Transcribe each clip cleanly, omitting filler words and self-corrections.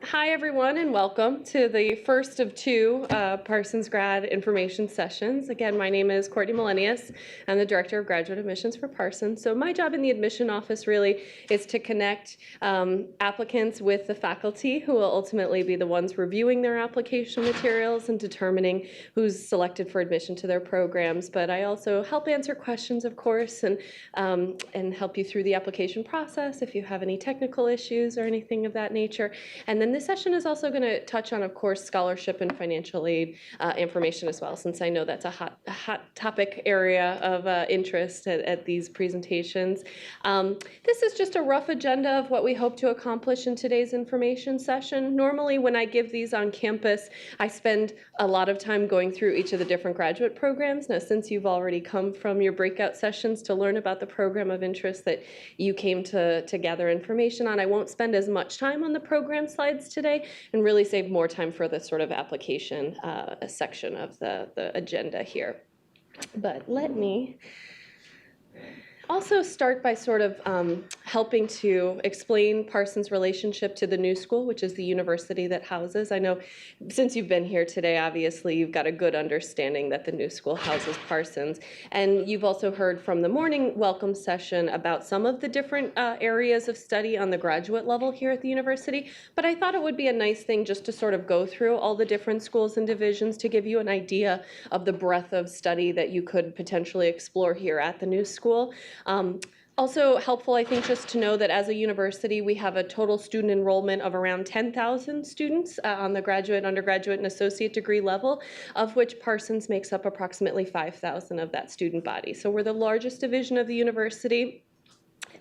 Hi, everyone, and welcome to the first of two Parsons Grad information sessions. Again, my name is Courtney Millennius. I'm the Director of Graduate Admissions for Parsons. So my job in the admission office really is to connect applicants with the faculty who will ultimately be the ones reviewing their application materials and determining who's selected for admission to their programs. But I also help answer questions, of course, and help you through the application process if you have any technical issues or anything of that nature. And then this session is also going to touch on, of course, scholarship and financial aid information as well, since I know that's a hot topic area of interest at these presentations. This is just a rough agenda of what we hope to accomplish in today's information session. Normally, when I give these on campus, I spend a lot of time going through each of the different graduate programs. Now, since you've already come from your breakout sessions to learn about the program of interest that you came to gather information on, I won't spend as much time on the program slides today and really save more time for the sort of application section of the agenda here. But let me also start by sort of helping to explain Parsons' relationship to the New School, which is the university that houses. I know since you've been here today, obviously, you've got a good understanding that the New School houses Parsons. And you've also heard from the morning welcome session about some of the different areas of study on the graduate level here at the university. But I thought it would be a nice thing just to sort of go through all the different schools and divisions to give you an idea of the breadth of study that you could potentially explore here at the New School. Also helpful, I think, just to know that as a university, we have a total student enrollment of around 10,000 students on the graduate, undergraduate, and associate degree level, of which Parsons makes up approximately 5,000 of that student body. So we're the largest division of the university.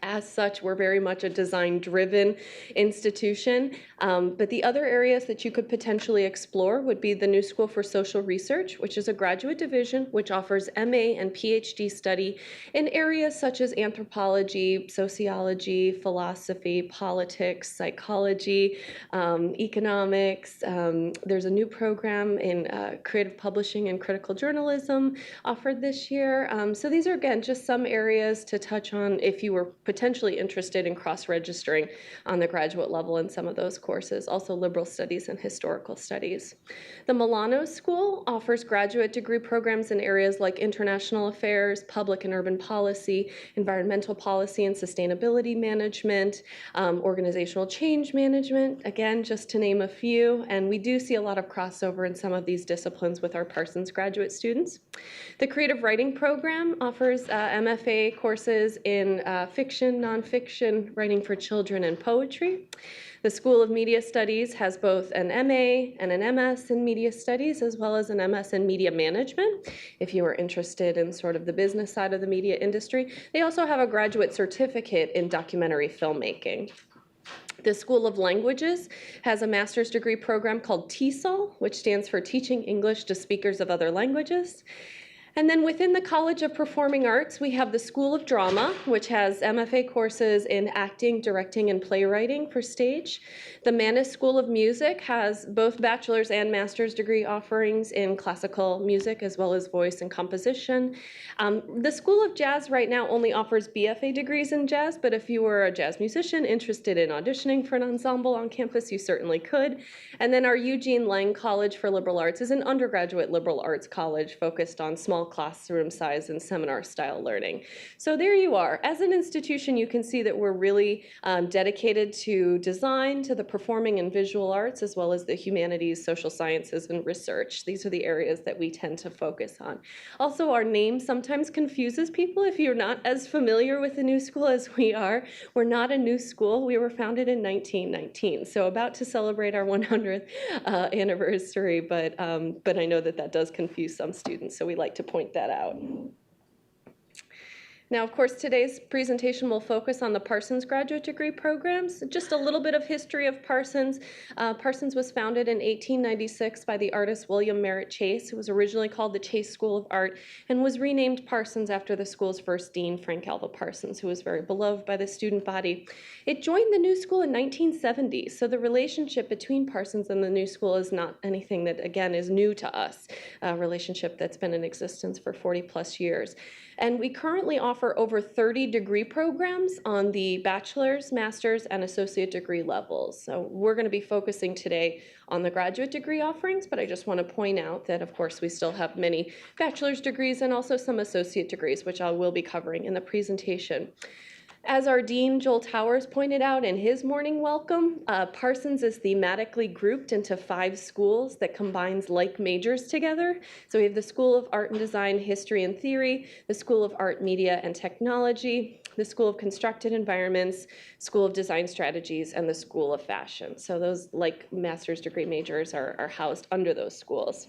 As such, we're very much a design-driven institution. But the other areas that you could potentially explore would be the New School for Social Research, which is a graduate division which offers MA and PhD study in areas such as anthropology, sociology, philosophy, politics, psychology, economics. There's a new program in creative publishing and critical journalism offered this year. So these are, again, just some areas to touch on if you were potentially interested in cross-registering on the graduate level in some of those courses, also liberal studies and historical studies. The Milano School offers graduate degree programs in areas like international affairs, public and urban policy, environmental policy and sustainability management, organizational change management, again, just to name a few. And we do see a lot of crossover in some of these disciplines with our Parsons graduate students. The Creative Writing Program offers MFA courses in fiction, nonfiction, writing for children, and poetry. The School of Media Studies has both an MA and an MS in Media Studies, as well as an MS in Media Management, if you are interested in sort of the business side of the media industry. They also have a graduate certificate in documentary filmmaking. The School of Languages has a master's degree program called TESOL, which stands for Teaching English to Speakers of Other Languages. And then within the College of Performing Arts, we have the School of Drama, which has MFA courses in acting, directing, and playwriting for stage. The Mannes School of Music has both bachelor's and master's degree offerings in classical music, as well as voice and composition. The School of Jazz right now only offers BFA degrees in jazz, but if you were a jazz musician interested in auditioning for an ensemble on campus, you certainly could. And then our Eugene Lang College for Liberal Arts is an undergraduate liberal arts college focused on small classroom size and seminar style learning. So there you are. As an institution, you can see that we're really dedicated to design, to the performing and visual arts, as well as the humanities, social sciences, and research. These are the areas that we tend to focus on. Also, our name sometimes confuses people if you're not as familiar with the New School as we are. We're not a new school. We were founded in 1919, so about to celebrate our 100th anniversary, but I know that that does confuse some students, so we like to point that out. Now, of course, today's presentation will focus on the Parsons graduate degree programs. Just a little bit of history of Parsons. Parsons was founded in 1896 by the artist William Merritt Chase, who was originally called the Chase School of Art, and was renamed Parsons after the school's first dean, Frank Alva Parsons, who was very beloved by the student body. It joined the New School in 1970, so the relationship between Parsons and the New School is not anything that, again, is new to us, a relationship that's been in existence for 40 plus years. And we currently offer offer over 30 degree programs on the bachelor's, master's, and associate degree levels. So we're going to be focusing today on the graduate degree offerings, but I just want to point out that, of course, we still have many bachelor's degrees and also some associate degrees, which I will be covering in the presentation. As our Dean, Joel Towers, pointed out in his morning welcome, Parsons is thematically grouped into 5 schools that combines like majors together. So we have the School of Art and Design, History and Theory, the School of Art, Media and Technology, the School of Constructed Environments, School of Design Strategies, and the School of Fashion. So those like master's degree majors are housed under those schools.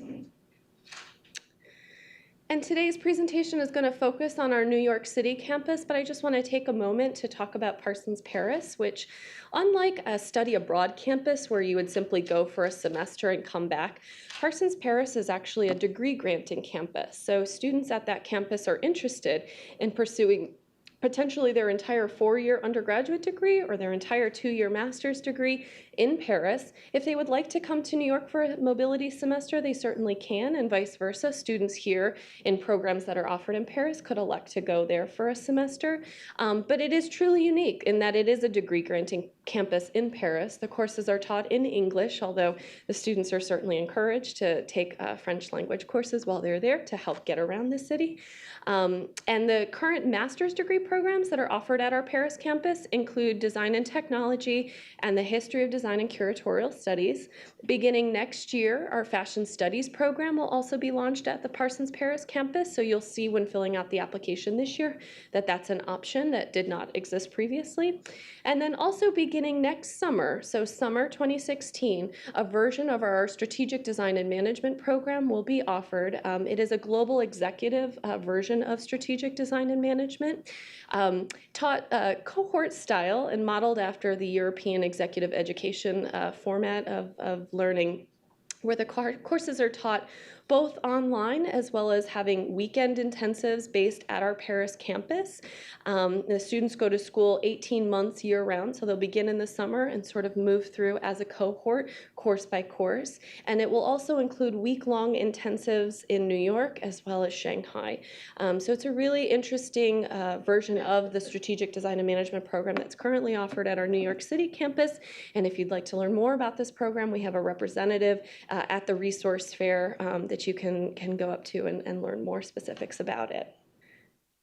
And today's presentation is going to focus on our New York City campus, but I just want to take a moment to talk about Parsons Paris, which, unlike a study abroad campus where you would simply go for a semester and come back, Parsons Paris is actually a degree granting campus. So students at that campus are interested in pursuing potentially their entire 4-year undergraduate degree or their entire 2-year master's degree in Paris. If they would like to come to New York for a mobility semester, they certainly can, and vice versa. Students here in programs that are offered in Paris could elect to go there for a semester. But it is truly unique in that it is a degree granting campus in Paris. The courses are taught in English, although the students are certainly encouraged to take French language courses while they're there to help get around the city. And the current master's degree programs that are offered at our Paris campus include Design and Technology and the History of Design and Curatorial Studies. Beginning next year, our Fashion Studies program will also be launched at the Parsons Paris campus, so you'll see when filling out the application this year that that's an option that did not exist previously. And then also beginning next summer, so summer 2016, a version of our Strategic Design and Management program will be offered. It is a global executive version of Strategic Design and Management, taught cohort style and modeled after the European executive education format of learning, where the courses are taught both online as well as having weekend intensives based at our Paris campus. The students go to school 18 months year-round, so they'll begin in the summer and sort of move through as a cohort, course by course. And it will also include week-long intensives in New York as well as Shanghai. So it's a really interesting version of the Strategic Design and Management program that's currently offered at our New York City campus. And if you'd like to learn more about this program, we have a representative at the resource fair that you can go up to and learn more specifics about it.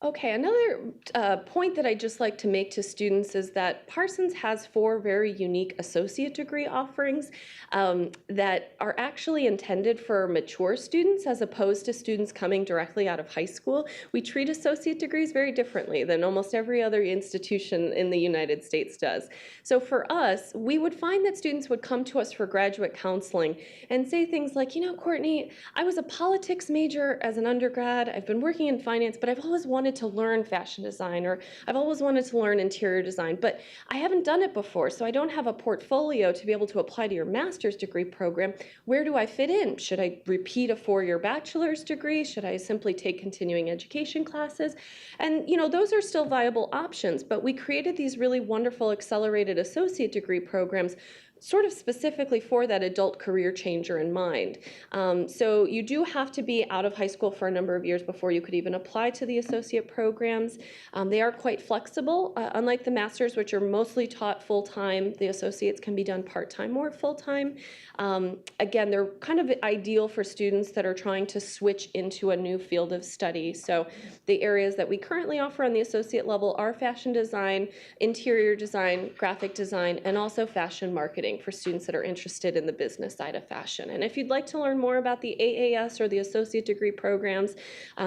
Okay, another point that I'd just like to make to students is that Parsons has 4 very unique associate degree offerings that are actually intended for mature students as opposed to students coming directly out of high school. We treat associate degrees very differently than almost every other institution in the United States does. So for us, we would find that students would come to us for graduate counseling and say things like, you know, Courtney, I was a politics major as an undergrad, I've been working in finance, but I've always wanted to learn fashion design, or I've always wanted to learn interior design, but I haven't done it before, so I don't have a portfolio to be able to apply to your master's degree program. Where do I fit in? Should I repeat a 4-year bachelor's degree? Should I simply take continuing education classes? And you know, those are still viable options, but we created these really wonderful accelerated associate degree programs sort of specifically for that adult career changer in mind. So you do have to be out of high school for a number of years before you could even apply to the associate programs. They are quite flexible. Unlike the masters, which are mostly taught full-time, the associates can be done part-time or full-time. Again, they're kind of ideal for students that are trying to switch into a new field of study. So the areas that we currently offer on the associate level are fashion design, interior design, graphic design, and also fashion marketing for students that are interested in the business side of fashion. And if you'd like to learn more about the AAS or the associate degree programs,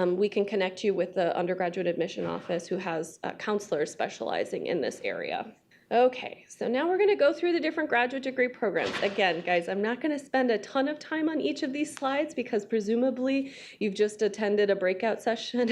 we can connect you with the undergraduate admission office who has counselors specializing in this area. Okay, so now we're going to go through the different graduate degree programs. Again, guys, I'm not going to spend a ton of time on each of these slides because presumably you've just attended a breakout session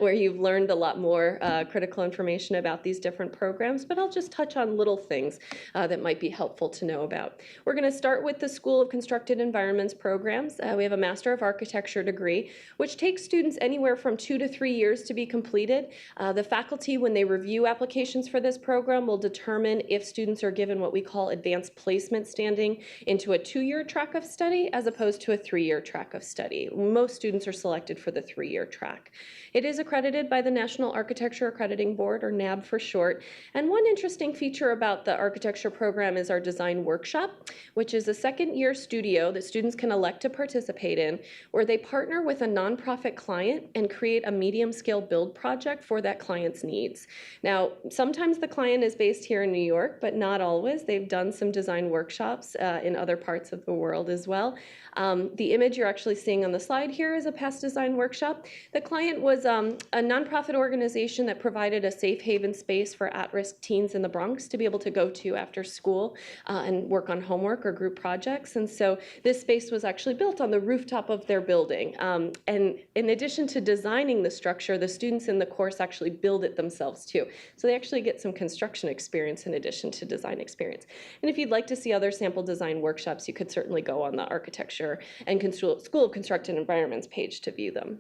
where you've learned a lot more critical information about these different programs, but I'll just touch on little things that might be helpful to know about. We're going to start with the School of Constructed Environments programs. We have a Master of Architecture degree, which takes students anywhere from 2 to 3 years to be completed. The faculty, when they review applications for this program, will determine determine if students are given what we call advanced placement standing into a 2-year track of study as opposed to a 3-year track of study. Most students are selected for the 3-year track. It is accredited by the National Architecture Accrediting Board, or NAB for short. And one interesting feature about the architecture program is our design workshop, which is a second-year studio that students can elect to participate in, where they partner with a nonprofit client and create a medium-scale build project for that client's needs. Now, sometimes the client is based here in New York, but not always. They've done some design workshops in other parts of the world as well. The image you're actually seeing on the slide here is a past design workshop. The client was a nonprofit organization that provided a safe haven space for at-risk teens in the Bronx to be able to go to after school and work on homework or group projects. And so this space was actually built on the rooftop of their building. And in addition to designing the structure, the students in the course actually build it themselves too. So they actually get some construction experience in addition to design experience. And if you'd like to see other sample design workshops, you could certainly go on the Architecture and School of Constructed Environments page to view them.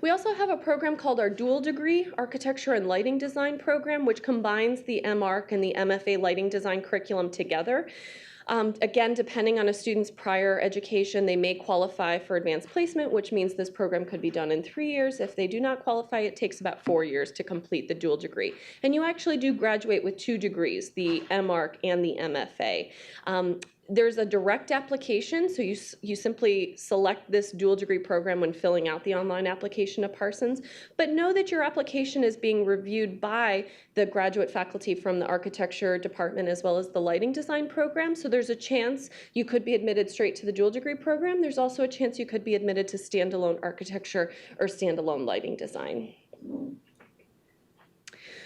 We also have a program called our dual degree Architecture and Lighting Design program, which combines the MArch and the MFA Lighting Design curriculum together. Again, depending on a student's prior education, they may qualify for advanced placement, which means this program could be done in 3 years. If they do not qualify, it takes about 4 years to complete the dual degree. And you actually do graduate with 2 degrees, the MArch and the MFA. There's a direct application, so you simply select this dual degree program when filling out the online application to Parsons, but know that your application is being reviewed by the graduate faculty from the architecture department as well as the lighting design program, so there's a chance you could be admitted straight to the dual degree program. There's also a chance you could be admitted to standalone architecture or standalone lighting design.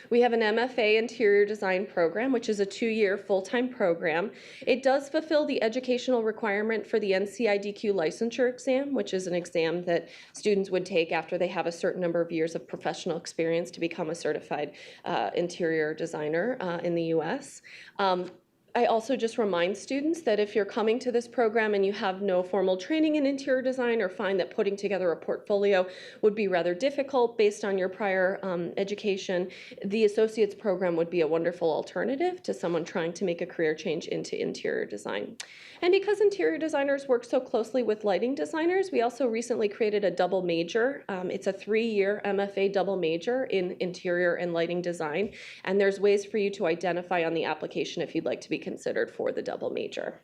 We have an MFA Interior Design program, which is a 2-year full-time program. It does fulfill the educational requirement for the NCIDQ licensure exam, which is an exam that students would take after they have a certain number of years of professional experience to become a certified interior designer in the US. I also just remind students that if you're coming to this program and you have no formal training in interior design or find that putting together a portfolio would be rather difficult based on your prior education, the associate's program would be a wonderful alternative to someone trying to make a career change into interior design. And because interior designers work so closely with lighting designers, we also recently created a double major. It's a 3-year MFA double major in interior and lighting design, and there's ways for you to identify on the application if you'd like to be considered for the double major.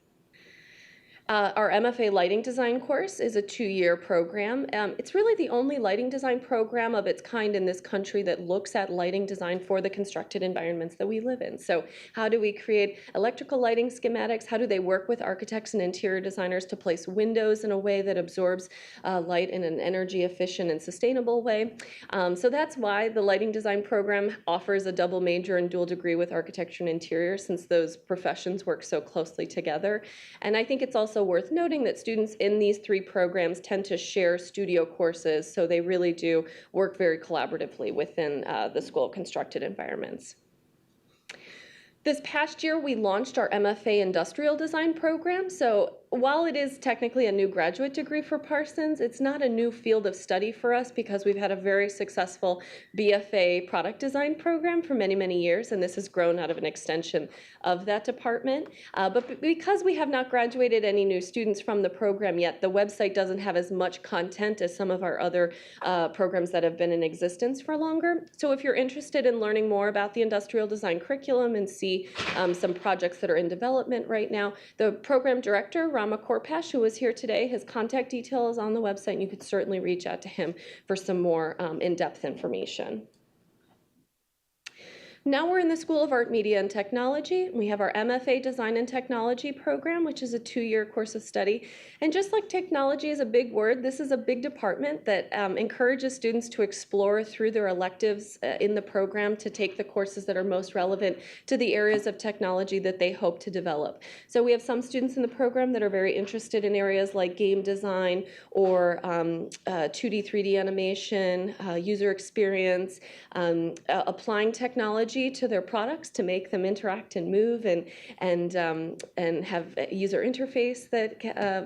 Our MFA Lighting Design course is a 2-year program. It's really the only lighting design program of its kind in this country that looks at lighting design for the constructed environments that we live in. So how do we create electrical lighting schematics? How do they work with architects and interior designers to place windows in a way that absorbs light in an energy efficient and sustainable way? So that's why the lighting design program offers a double major and dual degree with architecture and interior, since those professions work so closely together. And I think it's also worth noting that students in these 3 programs tend to share studio courses, so they really do work very collaboratively within the School of Constructed Environments. This past year, we launched our MFA Industrial Design program. So while it is technically a new graduate degree for Parsons, it's not a new field of study for us because we've had a very successful BFA product design program for many, many years, and this has grown out of an extension of that department. But because we have not graduated any new students from the program yet, the website doesn't have as much content as some of our other programs that have been in existence for longer. So if you're interested in learning more about the industrial design curriculum and see some projects that are in development right now, the program director, Rama Korpash, who is here today, his contact details on the website, and you could certainly reach out to him for some more in-depth information. Now we're in the School of Art, Media, and Technology. We have our MFA Design and Technology program, which is a 2-year course of study. And just like technology is a big word, this is a big department that encourages students to explore through their electives in the program to take the courses that are most relevant to the areas of technology that they hope to develop. So we have some students in the program that are very interested in areas like game design or 2D, 3D animation, user experience, applying technology technology to their products to make them interact and move and have a user interface that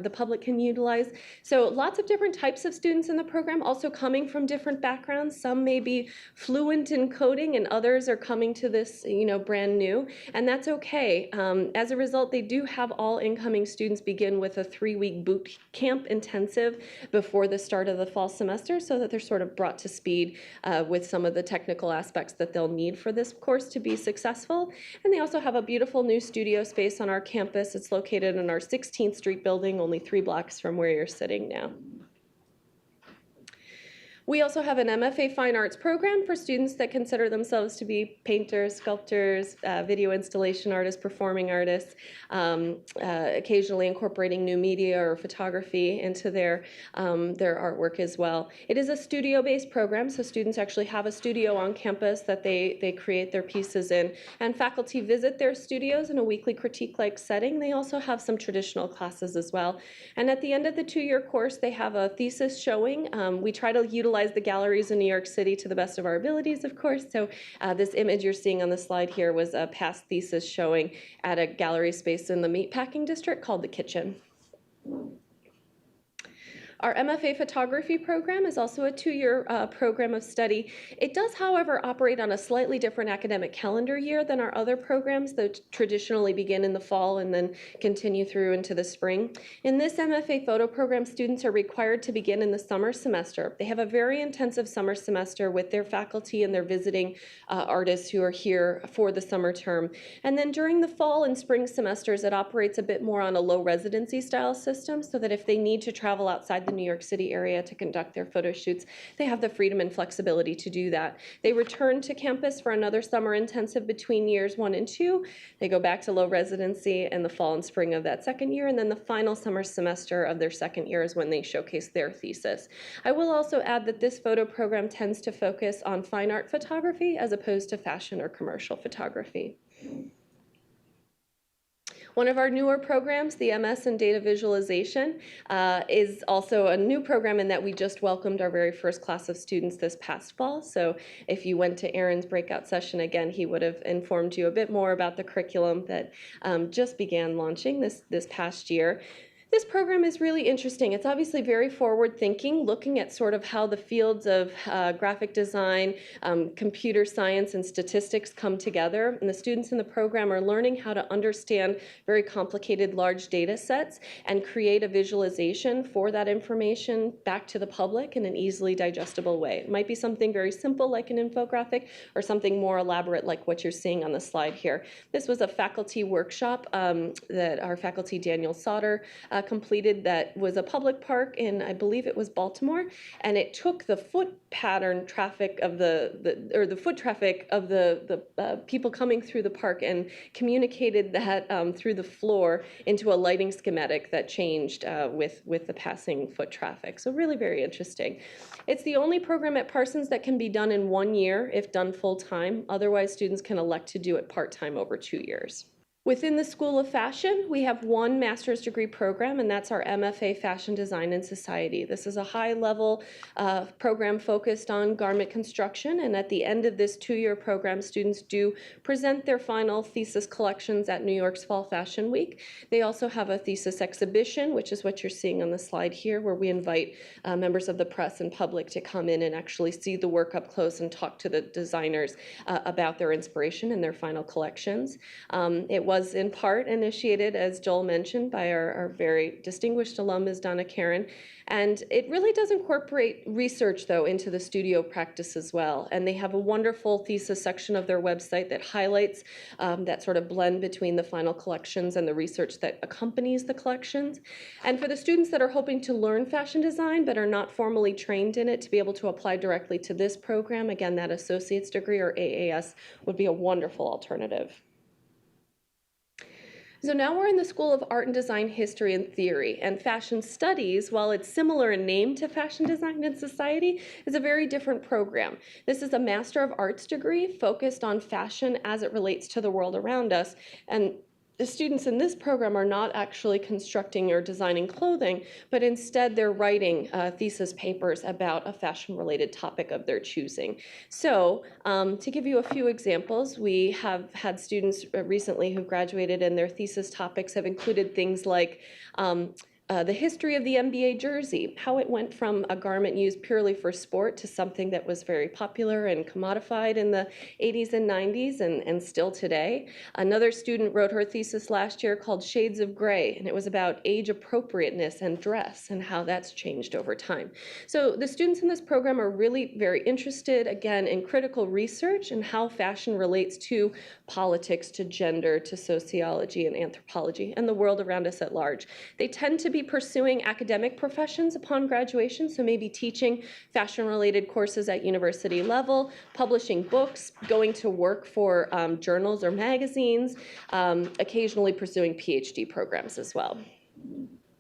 the public can utilize. So lots of different types of students in the program, also coming from different backgrounds. Some may be fluent in coding and others are coming to this, brand new, and that's okay. As a result, they do have all incoming students begin with a 3-week boot camp intensive before the start of the fall semester so that they're sort of brought to speed with some of the technical aspects that they'll need for this course to be successful. And they also have a beautiful new studio space on our campus. It's located in our 16th Street building, only 3 blocks from where you're sitting now. We also have an MFA Fine Arts program for students that consider themselves to be painters, sculptors, video installation artists, performing artists, occasionally incorporating new media or photography into their artwork as well. It is a studio-based program, so students actually have a studio on campus that they create their pieces in, and faculty visit their studios in a weekly critique-like setting. They also have some traditional classes as well. And at the end of the 2-year course, they have a thesis showing. We try to utilize the galleries in New York City to the best of our abilities, of course. So this image you're seeing on the slide here was a past thesis showing at a gallery space in the meatpacking district called the Kitchen. Our MFA Photography program is also a 2-year program of study. It does, however, operate on a slightly different academic calendar year than our other programs that traditionally begin in the fall and then continue through into the spring. In this MFA Photo program, students are required to begin in the summer semester. They have a very intensive summer semester with their faculty and their visiting artists who are here for the summer term. And then during the fall and spring semesters, it operates a bit more on a low residency style system so that if they need to travel outside the New York City area to conduct their photo shoots, they have the freedom and flexibility to do that. They return to campus for another summer intensive between years 1 and 2. They go back to low residency in the fall and spring of that second year, and then the final summer semester of their second year is when they showcase their thesis. I will also add that this photo program tends to focus on fine art photography as opposed to fashion or commercial photography. One of our newer programs, the MS in Data Visualization, is also a new program in that we just welcomed our very first class of students this past fall. So if you went to Aaron's breakout session again, he would have informed you a bit more about the curriculum that just began launching this past year. This program is really interesting. It's obviously very forward-thinking, looking at sort of how the fields of graphic design, computer science, and statistics come together. And the students in the program are learning how to understand very complicated large data sets and create a visualization for that information back to the public in an easily digestible way. It might be something very simple like an infographic or something more elaborate like what you're seeing on the slide here. This was a faculty workshop that our faculty Daniel Sauter completed that was a public park in, I believe it was Baltimore, and it took the foot pattern traffic of the foot traffic of the people coming through the park and communicated that through the floor into a lighting schematic that changed with the passing foot traffic. So really very interesting. It's the only program at Parsons that can be done in 1 year if done full-time. Otherwise, students can elect to do it part-time over 2 years. Within the School of Fashion, we have one master's degree program, and that's our MFA Fashion Design and Society. This is a high-level program focused on garment construction, and at the end of this 2-year program, students do present their final thesis collections at New York's Fall Fashion Week. They also have a thesis exhibition, which is what you're seeing on the slide here, where we invite members of the press and public to come in and actually see the work up close and talk to the designers about their inspiration and their final collections. It was in part initiated, as Joel mentioned, by our very distinguished alum, Ms. Donna Karen. And it really does incorporate research, though, into the studio practice as well. And they have a wonderful thesis section of their website that highlights that sort of blend between the final collections and the research that accompanies the collections. And for the students that are hoping to learn fashion design but are not formally trained in it to be able to apply directly to this program, again, that associate's degree or AAS would be a wonderful alternative. So now we're in the School of Art and Design History and Theory, and Fashion Studies, while it's similar in name to Fashion Design and Society, is a very different program. This is a Master of Arts degree focused on fashion as it relates to the world around us, and the students in this program are not actually constructing or designing clothing, but instead they're writing thesis papers about a fashion-related topic of their choosing. So to give you a few examples, we have had students recently who graduated and their thesis topics have included things like the history of the NBA jersey, how it went from a garment used purely for sport to something that was very popular and commodified in the 80s and 90s and still today. Another student wrote her thesis last year called Shades of Gray, and it was about age appropriateness and dress and how that's changed over time. So the students in this program are really very interested, again, in critical research and how fashion relates to politics, to gender, to sociology and anthropology, and the world around us at large. They tend to be pursuing academic professions upon graduation, so maybe teaching fashion-related courses at university level, publishing books, going to work for journals or magazines, occasionally pursuing PhD programs as well.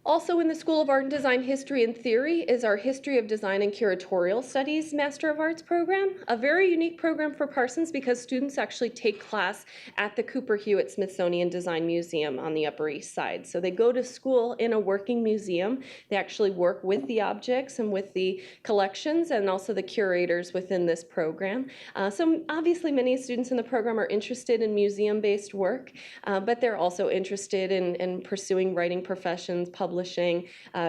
Also in the School of Art and Design History and Theory is our History of Design and Curatorial Studies Master of Arts program, a very unique program for Parsons because students actually take class at the Cooper Hewitt Smithsonian Design Museum on the Upper East Side. So they go to school in a working museum. They actually work with the objects and with the collections and also the curators within this program. So obviously many students in the program are interested in museum-based work, but they're also interested in pursuing writing professions, publishing,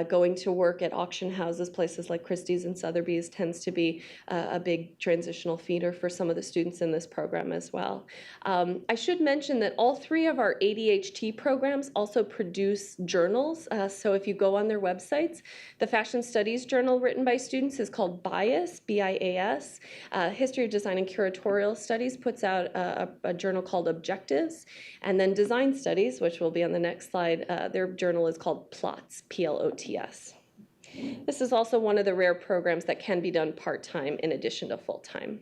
going to work at auction houses, places like Christie's and Sotheby's tends to be a big transitional feeder for some of the students in this program as well. I should mention that all three of our ADHT programs also produce journals. So if you go on their websites, the Fashion Studies journal written by students is called BIAS, B-I-A-S. History of Design and Curatorial Studies puts out a journal called Objectives. And then Design Studies, which will be on the next slide, their journal is called Plots, P-L-O-T-S. This is also one of the rare programs that can be done part-time in addition to full-time.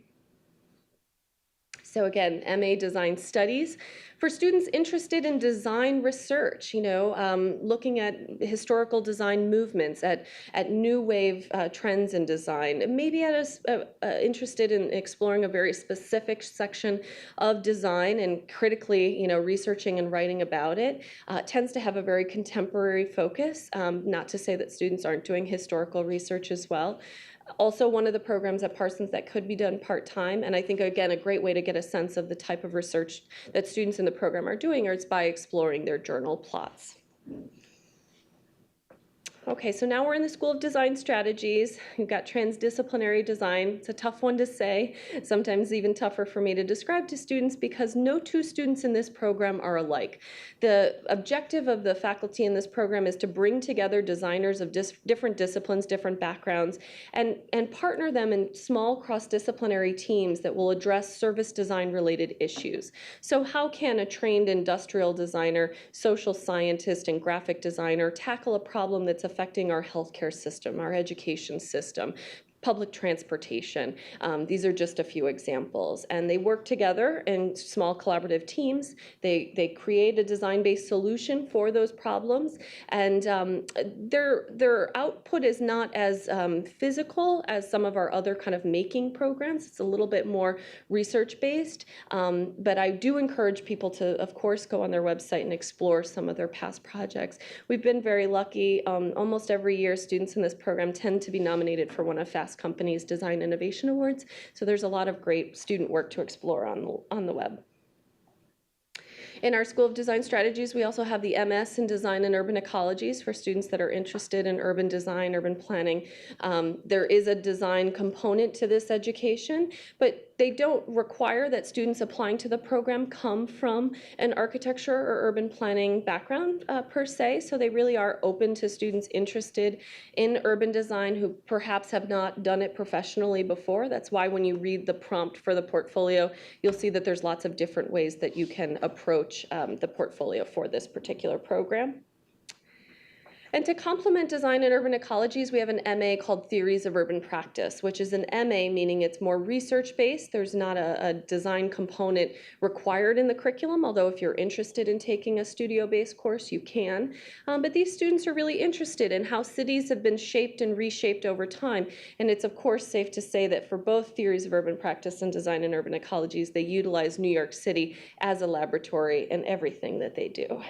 So again, MA Design Studies. For students interested in design research, looking at historical design movements, at new wave trends in design, maybe interested in exploring a very specific section of design and critically, researching and writing about it, tends to have a very contemporary focus, not to say that students aren't doing historical research as well. Also one of the programs at Parsons that could be done part-time, and I think, again, a great way to get a sense of the type of research that students in the program are doing is by exploring their journal plots. Okay, so now we're in the School of Design Strategies. We've got transdisciplinary design. It's a tough one to say, sometimes even tougher for me to describe to students because no two students in this program are alike. The objective of the faculty in this program is to bring together designers of different disciplines, different backgrounds, and partner them in small cross-disciplinary teams that will address service design-related issues. So how can a trained industrial designer, social scientist, and graphic designer tackle a problem that's affecting our healthcare system, our education system, public transportation? These are just a few examples. And they work together in small collaborative teams. They create a design-based solution for those problems. And their output is not as physical as some of our other kind of making programs. It's a little bit more research-based. But I do encourage people to, of course, go on their website and explore some of their past projects. We've been very lucky. Almost every year, students in this program tend to be nominated for one of Fast Company's Design Innovation Awards. So there's a lot of great student work to explore on the web. In our School of Design Strategies, we also have the MS in Design and Urban Ecologies for students that are interested in urban design, urban planning. There is a design component to this education, but they don't require that students applying to the program come from an architecture or urban planning background per se, so they really are open to students interested in urban design who perhaps have not done it professionally before. That's why when you read the prompt for the portfolio, you'll see that there's lots of different ways that you can approach the portfolio for this particular program. And to complement design and urban ecologies, we have an MA called Theories of Urban Practice, which is an MA, meaning it's more research-based. There's not a design component required in the curriculum, although if you're interested in taking a studio-based course, you can. But these students are really interested in how cities have been shaped and reshaped over time. And it's, of course, safe to say that for both Theories of Urban Practice and Design and Urban Ecologies, they utilize New York City as a laboratory in everything that they do.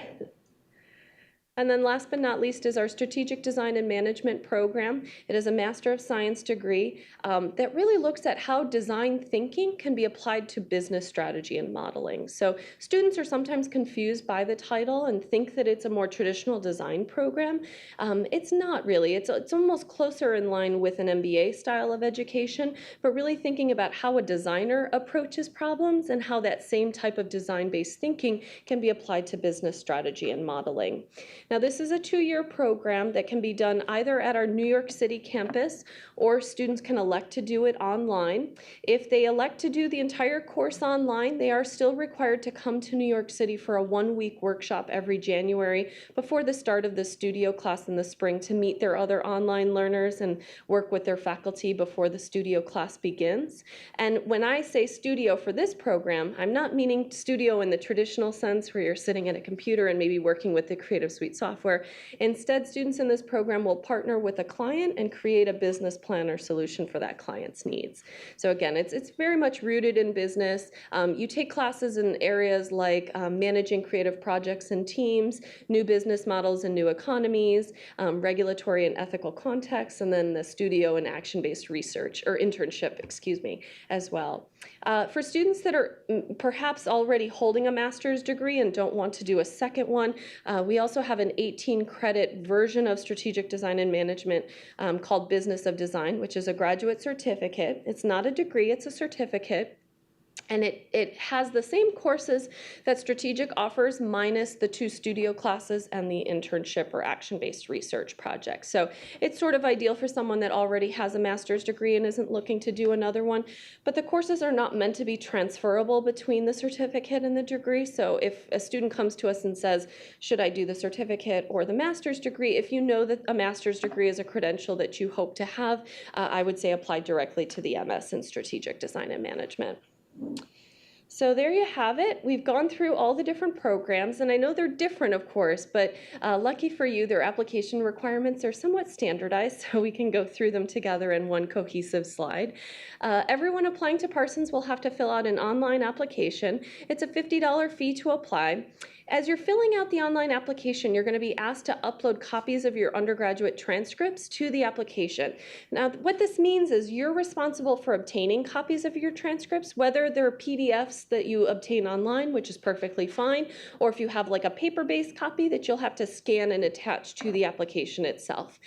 And then last but not least is our Strategic Design and Management program. It is a Master of Science degree that really looks at how design thinking can be applied to business strategy and modeling. So students are sometimes confused by the title and think that it's a more traditional design program. It's not really. It's almost closer in line with an MBA style of education, but really thinking about how a designer approaches problems and how that same type of design-based thinking can be applied to business strategy and modeling. Now, this is a 2-year program that can be done either at our New York City campus, or students can elect to do it online. If they elect to do the entire course online, they are still required to come to New York City for a 1-week workshop every January before the start of the studio class in the spring to meet their other online learners and work with their faculty before the studio class begins. And when I say studio for this program, I'm not meaning studio in the traditional sense where you're sitting at a computer and maybe working with the Creative Suite software. Instead, students in this program will partner with a client and create a business plan or solution for that client's needs. So again, it's very much rooted in business. You take classes in areas like managing creative projects and teams, new business models and new economies, regulatory and ethical contexts, and then the studio and action-based research, or internship, excuse me, as well. For students that are perhaps already holding a master's degree and don't want to do a second one, we also have an 18-credit version of Strategic Design and Management called Business of Design, which is a graduate certificate. It's not a degree, it's a certificate. And it has the same courses that Strategic offers minus the 2 studio classes and the internship or action-based research project. So it's sort of ideal for someone that already has a master's degree and isn't looking to do another one. But the courses are not meant to be transferable between the certificate and the degree. So if a student comes to us and says, should I do the certificate or the master's degree, if you know that a master's degree is a credential that you hope to have, I would say apply directly to the MS in Strategic Design and Management. So there you have it. We've gone through all the different programs, and I know they're different, of course, but lucky for you, their application requirements are somewhat standardized, so we can go through them together in one cohesive slide. Everyone applying to Parsons will have to fill out an online application. It's a $50 fee to apply. As you're filling out the online application, you're going to be asked to upload copies of your undergraduate transcripts to the application. Now, what this means is you're responsible for obtaining copies of your transcripts, whether they're PDFs that you obtain online, which is perfectly fine, or if you have like a paper-based copy that you'll have to scan and attach to the application itself.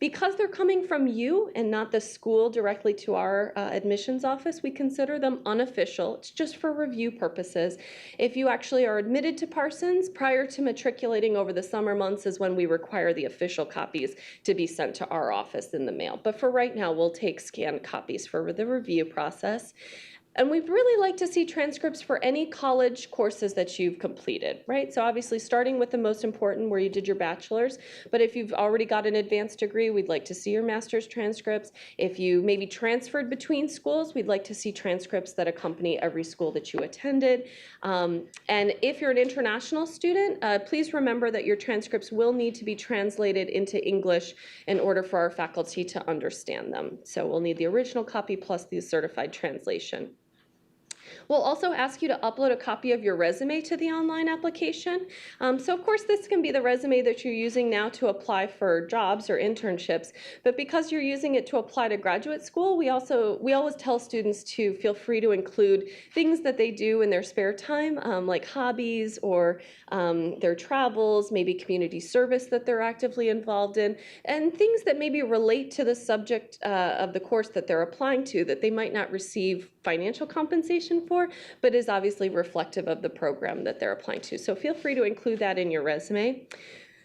Because they're coming from you and not the school directly to our admissions office, we consider them unofficial. It's just for review purposes. If you actually are admitted to Parsons prior to matriculating over the summer months is when we require the official copies to be sent to our office in the mail. But for right now, we'll take scanned copies for the review process. And we'd really like to see transcripts for any college courses that you've completed, right? So obviously starting with the most important where you did your bachelor's, but if you've already got an advanced degree, we'd like to see your master's transcripts. If you maybe transferred between schools, we'd like to see transcripts that accompany every school that you attended. And if you're an international student, please remember that your transcripts will need to be translated into English in order for our faculty to understand them. So we'll need the original copy plus the certified translation. We'll also ask you to upload a copy of your resume to the online application. So of course this can be the resume that you're using now to apply for jobs or internships, but because you're using it to apply to graduate school, we always tell students to feel free to include things that they do in their spare time, like hobbies or their travels, maybe community service that they're actively involved in, and things that maybe relate to the subject of the course that they're applying to that they might not receive financial compensation for, but is obviously reflective of the program that they're applying to. So feel free to include that in your resume.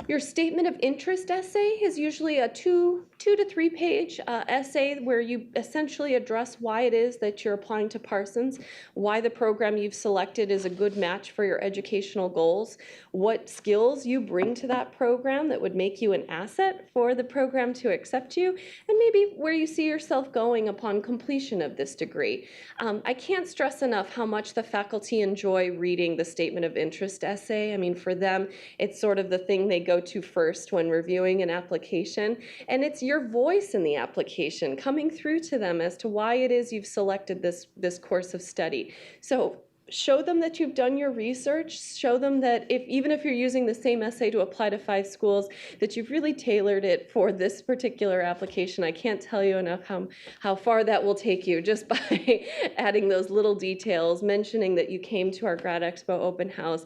Your statement of interest essay is usually a 2 2 to 3 page essay where you essentially address why it is that you're applying to Parsons, why the program you've selected is a good match for your educational goals, what skills you bring to that program that would make you an asset for the program to accept you, and maybe where you see yourself going upon completion of this degree. I can't stress enough how much the faculty enjoy reading the statement of interest essay. I mean, for them, it's sort of the thing they go to first when reviewing an application, and it's your voice in the application coming through to them as to why it is you've selected this course of study. So show them that you've done your research, show them that even if you're using the same essay to apply to 5 schools, that you've really tailored it for this particular application. I can't tell you enough how far that will take you just by adding those little details, mentioning that you came to our Grad Expo open house.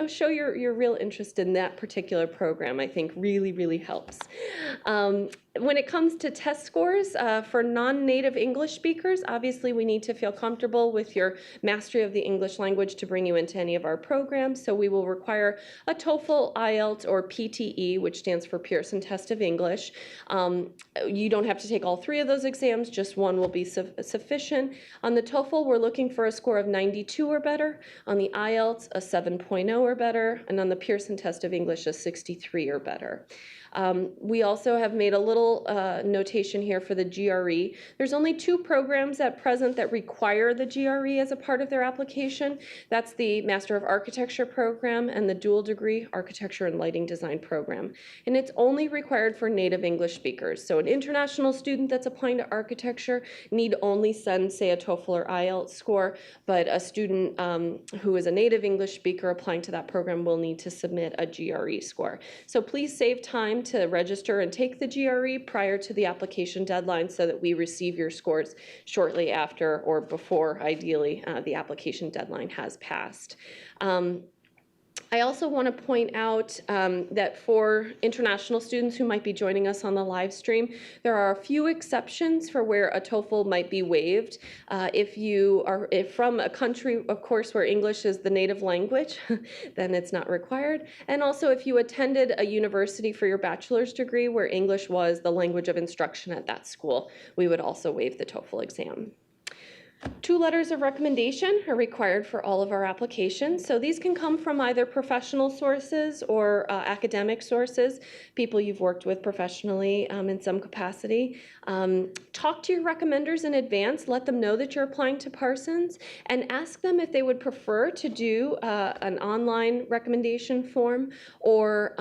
Show your real interest in that particular program, I think really, really helps. When it comes to test scores for non-native English speakers, obviously we need to feel comfortable with your mastery of the English language to bring you into any of our programs. So we will require a TOEFL, IELTS, or PTE, which stands for Pearson Test of English. You don't have to take all 3 of those exams, just one will be sufficient. On the TOEFL, we're looking for a score of 92 or better. On the IELTS, a 7.0 or better. And on the Pearson Test of English, a 63 or better. We also have made a little notation here for the GRE. There's only 2 programs at present that require the GRE as a part of their application. That's the Master of Architecture program and the dual degree Architecture and Lighting Design program. And it's only required for native English speakers. So an international student that's applying to architecture need only send, say, a TOEFL or IELTS score, but a student who is a native English speaker applying to that program will need to submit a GRE score. So please save time to register and take the GRE prior to the application deadline so that we receive your scores shortly after or before, ideally, the application deadline has passed. I also want to point out that for international students who might be joining us on the live stream, there are a few exceptions for where a TOEFL might be waived. If you are from a country, of course, where English is the native language, then it's not required. And also if you attended a university for your bachelor's degree where English was the language of instruction at that school, we would also waive the TOEFL exam. 2 letters of recommendation are required for all of our applications. So these can come from either professional sources or academic sources, people you've worked with professionally in some capacity. Talk to your recommenders in advance. Let them know that you're applying to Parsons and ask them if they would prefer to do an online recommendation form or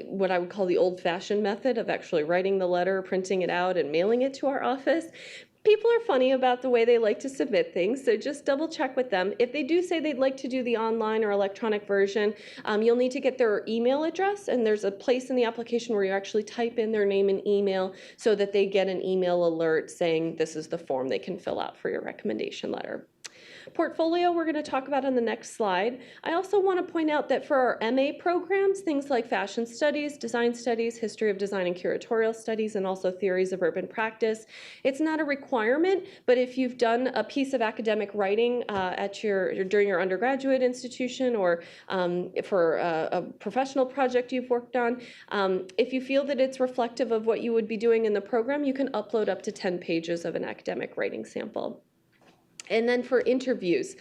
what I would call the old-fashioned method of actually writing the letter, printing it out, and mailing it to our office. People are funny about the way they like to submit things, so just double check with them. If they do say they'd like to do the online or electronic version, you'll need to get their email address, and there's a place in the application where you actually type in their name and email so that they get an email alert saying this is the form they can fill out for your recommendation letter. Portfolio we're going to talk about on the next slide. I also want to point out that for our MA programs, things like fashion studies, design studies, history of design and curatorial studies, and also theories of urban practice, it's not a requirement, but if you've done a piece of academic writing during your undergraduate institution or for a professional project you've worked on, if you feel that it's reflective of what you would be doing in the program, you can upload up to 10 pages of an academic writing sample. And then for interviews.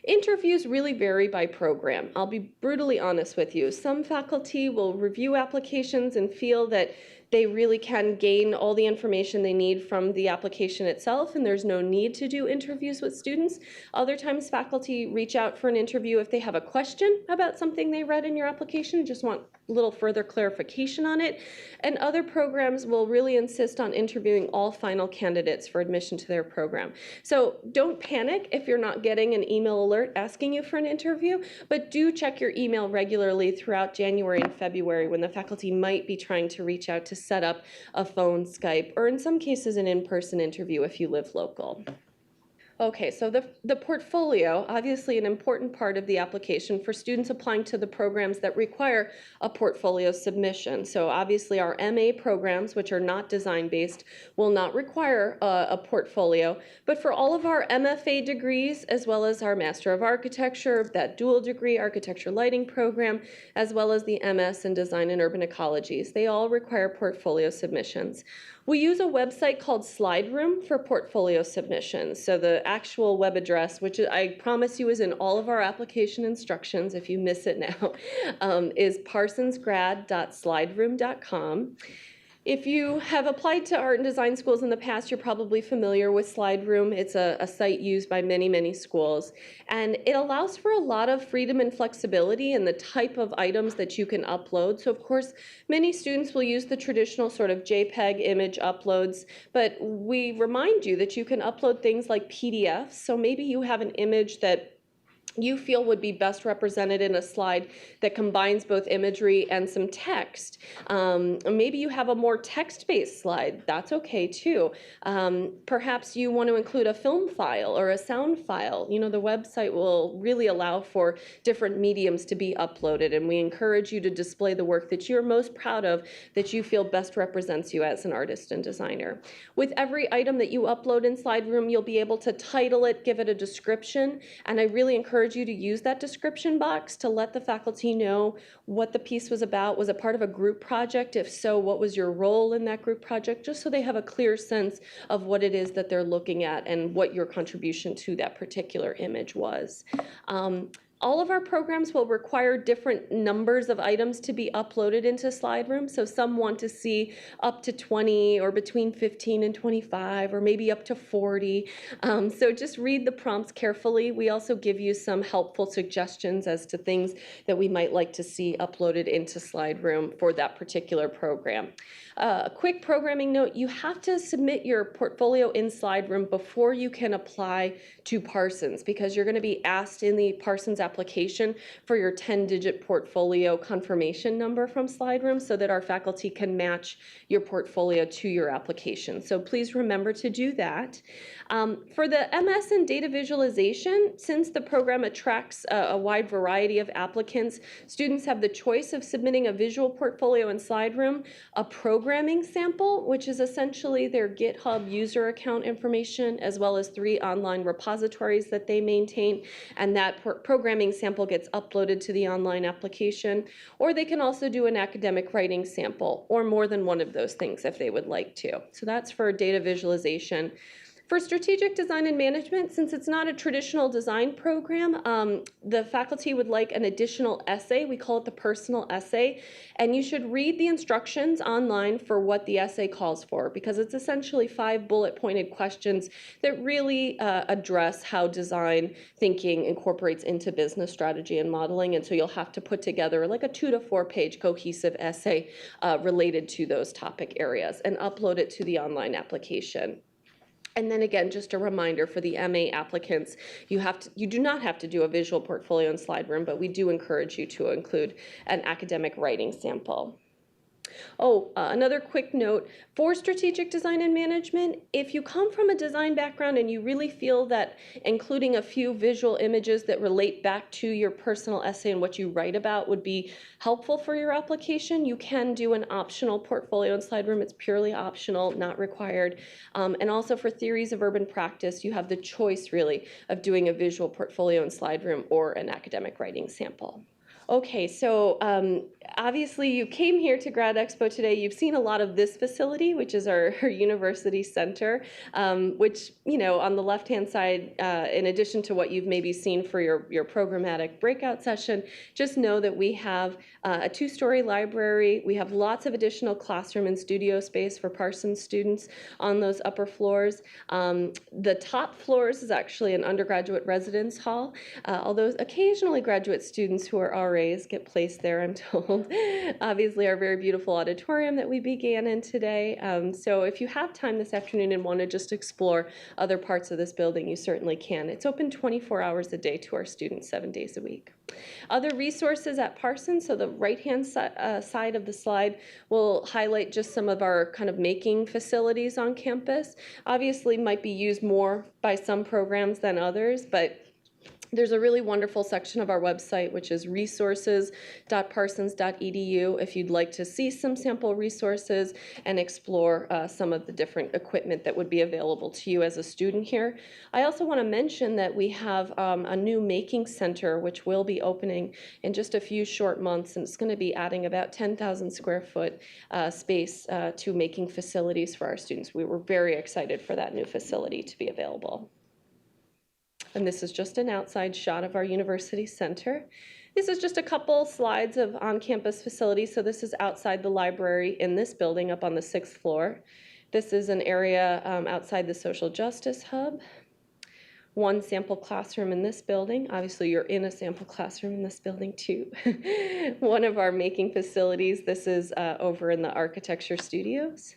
Interviews really vary by program. I'll be brutally honest with you. Some faculty will review applications and feel that they really can gain all the information they need from the application itself, and there's no need to do interviews with students. Other times faculty reach out for an interview if they have a question about something they read in your application, just want a little further clarification on it. And other programs will really insist on interviewing all final candidates for admission to their program. So don't panic if you're not getting an email alert asking you for an interview, but do check your email regularly throughout January and February when the faculty might be trying to reach out to set up a phone, Skype, or in some cases an in-person interview if you live local. Okay, so the portfolio, obviously an important part of the application for students applying to the programs that require a portfolio submission. So obviously our MA programs, which are not design-based, will not require a portfolio, but for all of our MFA degrees, as well as our Master of Architecture, that dual degree architecture lighting program, as well as the MS in Design and Urban Ecologies, they all require portfolio submissions. We use a website called SlideRoom for portfolio submissions. So the actual web address, which I promise you is in all of our application instructions if you miss it now, is parsonsgrad.slideroom.com. If you have applied to art and design schools in the past, you're probably familiar with SlideRoom. It's a site used by many, many schools. And it allows for a lot of freedom and flexibility in the type of items that you can upload. So of course, many students will use the traditional sort of JPEG image uploads, but we remind you that you can upload things like PDFs. So maybe you have an image that you feel would be best represented in a slide that combines both imagery and some text. Maybe you have a more text-based slide. That's okay too. Perhaps you want to include a film file or a sound file. You know, the website will really allow for different mediums to be uploaded, and we encourage you to display the work that you're most proud of, that you feel best represents you as an artist and designer. With every item that you upload in SlideRoom, you'll be able to title it, give it a description, and I really encourage you to use that description box to let the faculty know what the piece was about. Was it part of a group project? If so, what was your role in that group project? Just so they have a clear sense of what it is that they're looking at and what your contribution to that particular image was. All of our programs will require different numbers of items to be uploaded into SlideRoom. So some want to see up to 20 or between 15 and 25 or maybe up to 40. So just read the prompts carefully. We also give you some helpful suggestions as to things that we might like to see uploaded into SlideRoom for that particular program. A quick programming note, you have to submit your portfolio in SlideRoom before you can apply to Parsons, because you're going to be asked in the Parsons application for your 10-digit portfolio confirmation number from SlideRoom so that our faculty can match your portfolio to your application. So please remember to do that. For the MS in data visualization, since the program attracts a wide variety of applicants, students have the choice of submitting a visual portfolio in SlideRoom, a programming sample, which is essentially their GitHub user account information, as well as 3 online repositories that they maintain, and that programming sample gets uploaded to the online application. Or they can also do an academic writing sample, or more than one of those things if they would like to. So that's for data visualization. For strategic design and management, since it's not a traditional design program, the faculty would like an additional essay. We call it the personal essay. And you should read the instructions online for what the essay calls for, because it's essentially 5 bullet-pointed questions that really address how design thinking incorporates into business strategy and modeling. And so you'll have to put together like a 2 to 4 page cohesive essay related to those topic areas and upload it to the online application. And then again, just a reminder for the MA applicants, you do not have to do a visual portfolio in SlideRoom, but we do encourage you to include an academic writing sample. Another quick note, for strategic design and management, if you come from a design background and you really feel that including a few visual images that relate back to your personal essay and what you write about would be helpful for your application, you can do an optional portfolio in SlideRoom. It's purely optional, not required. And also for theories of urban practice, you have the choice really of doing a visual portfolio in SlideRoom or an academic writing sample. Okay, so obviously you came here to Grad Expo today. You've seen a lot of this facility, which is our university center, which, you know, on the left-hand side, in addition to what you've maybe seen for your programmatic breakout session, just know that we have a 2-story library. We have lots of additional classroom and studio space for Parsons students on those upper floors. The top floors is actually an undergraduate residence hall, although occasionally graduate students who are arrays get placed there, I'm told. Obviously, our very beautiful auditorium that we began in today. So if you have time this afternoon and want to just explore other parts of this building, you certainly can. It's open 24 hours a day to our students, 7 days a week. Other resources at Parsons, so the right-hand side of the slide will highlight just some of our kind of making facilities on campus. Obviously, might be used more by some programs than others, but there's a really wonderful section of our website, which is resources.parsons.edu, if you'd like to see some sample resources and explore some of the different equipment that would be available to you as a student here. I also want to mention that we have a new making center, which will be opening in just a few short months, and it's going to be adding about 10,000 square foot space to making facilities for our students. We were very excited for that new facility to be available. And this is just an outside shot of our university center. This is just a couple slides of on-campus facilities. So this is outside the library in this building up on the 6th floor. This is an area outside the social justice hub. One sample classroom in this building. Obviously, you're in a sample classroom in this building too. One of our making facilities. This is over in the architecture studios.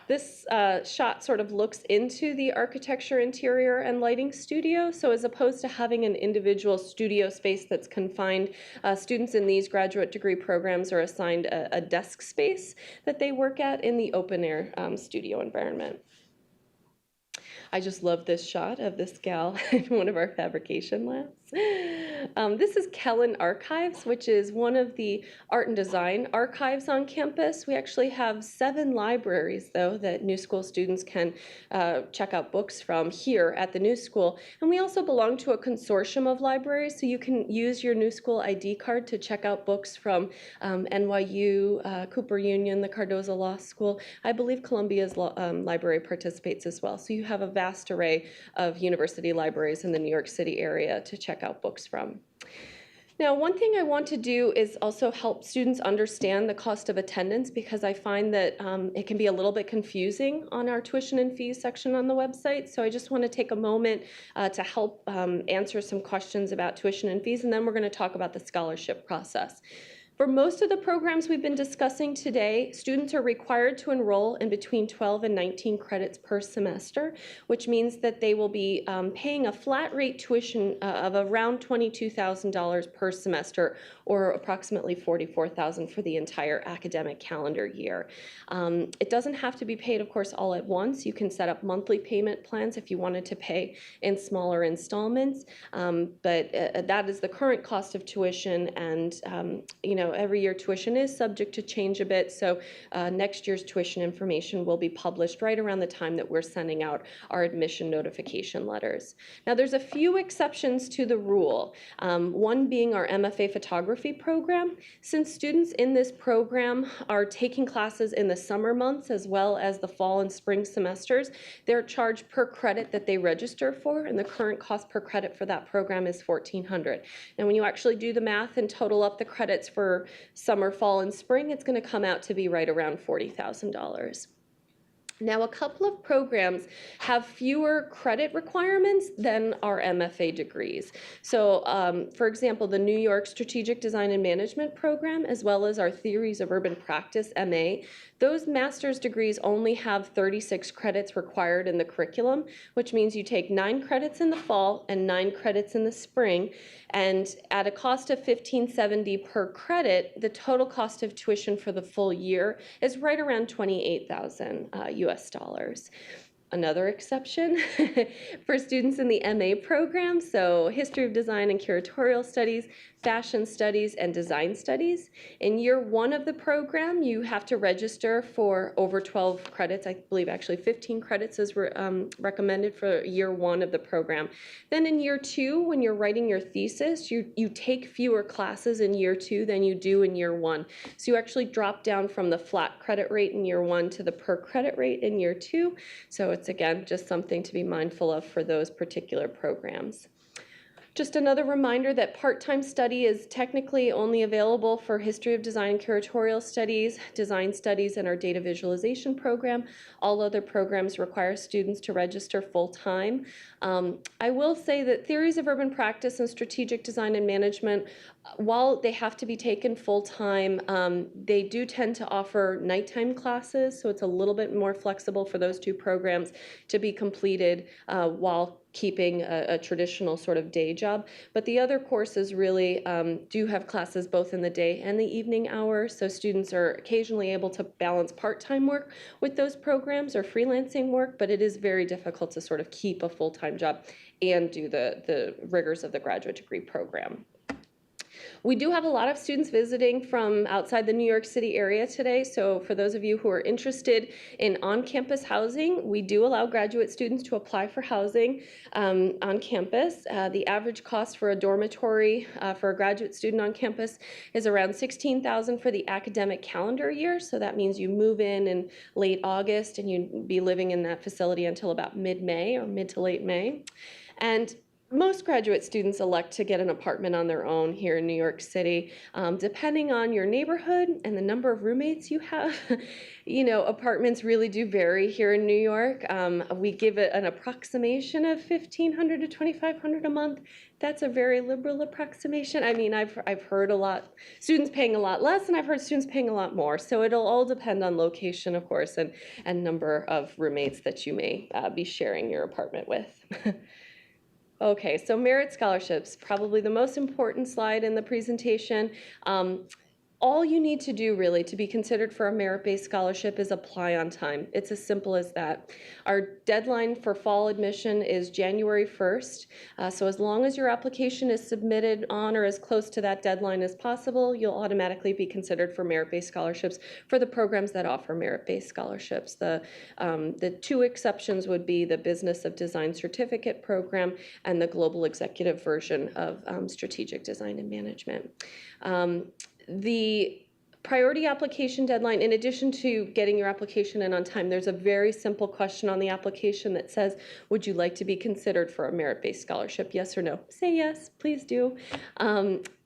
This shot sort of looks into the architecture, interior, and lighting studio. So as opposed to having an individual studio space that's confined, students in these graduate degree programs are assigned a desk space that they work at in the open air studio environment. I just love this shot of this gal in one of our fabrication labs. This is Kellen Archives, which is one of the art and design archives on campus. We actually have 7 libraries, though, that New School students can check out books from here at the New School. And we also belong to a consortium of libraries, so you can use your New School ID card to check out books from NYU, Cooper Union, the Cardozo Law School. I believe Columbia's library participates as well. So you have a vast array of university libraries in the New York City area to check out books from. Now, one thing I want to do is also help students understand the cost of attendance, because I find that it can be a little bit confusing on our tuition and fees section on the website. So I just want to take a moment to help answer some questions about tuition and fees, and then we're going to talk about the scholarship process. For most of the programs we've been discussing today, students are required to enroll in between 12 and 19 credits per semester, which means that they will be paying a flat rate tuition of around $22,000 per semester, or approximately $44,000 for the entire academic calendar year. It doesn't have to be paid, of course, all at once. You can set up monthly payment plans if you wanted to pay in smaller installments, but that is the current cost of tuition, and every year tuition is subject to change a bit, so next year's tuition information will be published right around the time that we're sending out our admission notification letters. Now, there's a few exceptions to the rule, one being our MFA Photography program. Since students in this program are taking classes in the summer months as well as the fall and spring semesters, they're charged per credit that they register for, and the current cost per credit for that program is $1,400. And when you actually do the math and total up the credits for summer, fall, and spring, it's going to come out to be right around $40,000. Now, a couple of programs have fewer credit requirements than our MFA degrees. So, for example, the New York Strategic Design and Management program, as well as our Theories of Urban Practice, MA, those master's degrees only have 36 credits required in the curriculum, which means you take 9 credits in the fall and 9 credits in the spring. And at a cost of $1,570 per credit, the total cost of tuition for the full year is right around $28,000 US dollars. Another exception for students in the MA program, so History of Design and Curatorial Studies, Fashion Studies, and Design Studies. In year 1 of the program, you have to register for over 12 credits. I believe actually 15 credits is recommended for year 1 of the program. Then in year 2, when you're writing your thesis, you take fewer classes in year 2 than you do in year 1. So you actually drop down from the flat credit rate in year 1 to the per credit rate in year 2. So it's, again, just something to be mindful of for those particular programs. Just another reminder that part-time study is technically only available for History of Design and Curatorial Studies, Design Studies, and our Data Visualization program. All other programs require students to register full-time. I will say that Theories of Urban Practice and Strategic Design and Management, while they have to be taken full-time, they do tend to offer nighttime classes, so it's a little bit more flexible for those two programs to be completed while keeping a traditional sort of day job. But the other courses really do have classes both in the day and the evening hours, so students are occasionally able to balance part-time work with those programs or freelancing work, but it is very difficult to sort of keep a full-time job and do the rigors of the graduate degree program. We do have a lot of students visiting from outside the New York City area today, so for those of you who are interested in on-campus housing, we do allow graduate students to apply for housing on campus. The average cost for a dormitory for a graduate student on campus is around $16,000 for the academic calendar year, so that means you move in late August and you'd be living in that facility until about mid-May or mid to late May. And most graduate students elect to get an apartment on their own here in New York City. Depending on your neighborhood and the number of roommates you have, you know, apartments really do vary here in New York. We give it an approximation of $1,500 to $2,500 a month. That's a very liberal approximation. I mean, I've heard a lot, students paying a lot less, and I've heard students paying a lot more. So it'll all depend on location, of course, and number of roommates that you may be sharing your apartment with. Okay, so merit scholarships, probably the most important slide in the presentation. All you need to do really to be considered for a merit-based scholarship is apply on time. It's as simple as that. Our deadline for fall admission is January 1st. So as long as your application is submitted on or as close to that deadline as possible, you'll automatically be considered for merit-based scholarships for the programs that offer merit-based scholarships. The two exceptions would be the Business of Design Certificate program and the Global Executive version of Strategic Design and Management. The priority application deadline, in addition to getting your application in on time, there's a very simple question on the application that says, would you like to be considered for a merit-based scholarship, yes or no? Say yes, please do.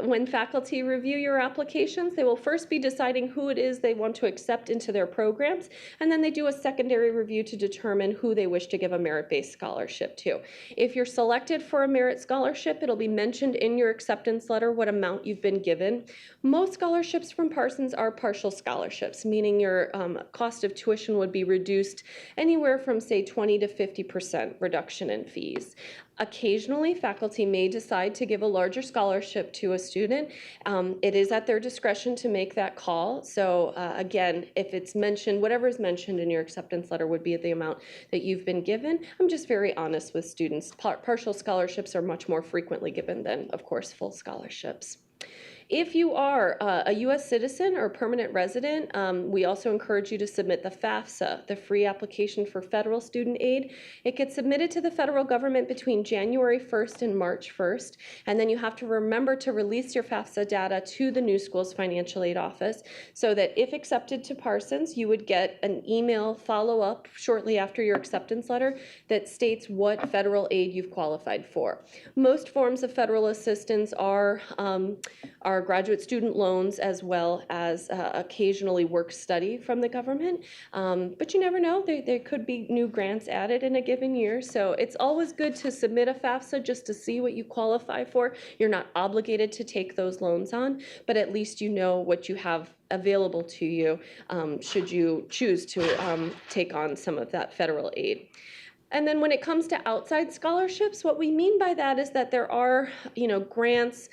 When faculty review your applications, they will first be deciding who it is they want to accept into their programs, and then they do a secondary review to determine who they wish to give a merit-based scholarship to. If you're selected for a merit scholarship, it'll be mentioned in your acceptance letter what amount you've been given. Most scholarships from Parsons are partial scholarships, meaning your cost of tuition would be reduced anywhere from, say, 20 to 50% reduction in fees. Occasionally, faculty may decide to give a larger scholarship to a student. It is at their discretion to make that call. So again, if it's mentioned, whatever is mentioned in your acceptance letter would be the amount that you've been given. I'm just very honest with students. Partial scholarships are much more frequently given than, of course, full scholarships. If you are a U.S. citizen or permanent resident, we also encourage you to submit the FAFSA, the Free Application for Federal Student Aid. It gets submitted to the federal government between January 1st and March 1st, and then you have to remember to release your FAFSA data to the New Schools Financial Aid Office so that if accepted to Parsons, you would get an email follow-up shortly after your acceptance letter that states what federal aid you've qualified for. Most forms of federal assistance are graduate student loans as well as occasionally work study from the government. But you never know, there could be new grants added in a given year. So it's always good to submit a FAFSA just to see what you qualify for. You're not obligated to take those loans on, but at least you know what you have available to you should you choose to take on some of that federal aid. And then when it comes to outside scholarships, what we mean by that is that there are, grants,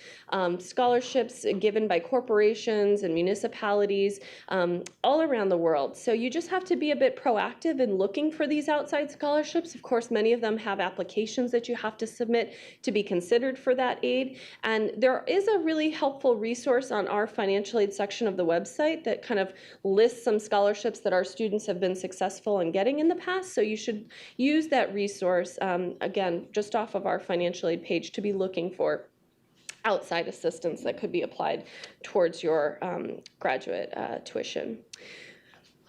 scholarships given by corporations and municipalities all around the world. So you just have to be a bit proactive in looking for these outside scholarships. Of course, many of them have applications that you have to submit to be considered for that aid. And there is a really helpful resource on our financial aid section of the website that kind of lists some scholarships that our students have been successful in getting in the past. So you should use that resource, again, just off of our financial aid page to be looking for outside assistance that could be applied towards your graduate tuition.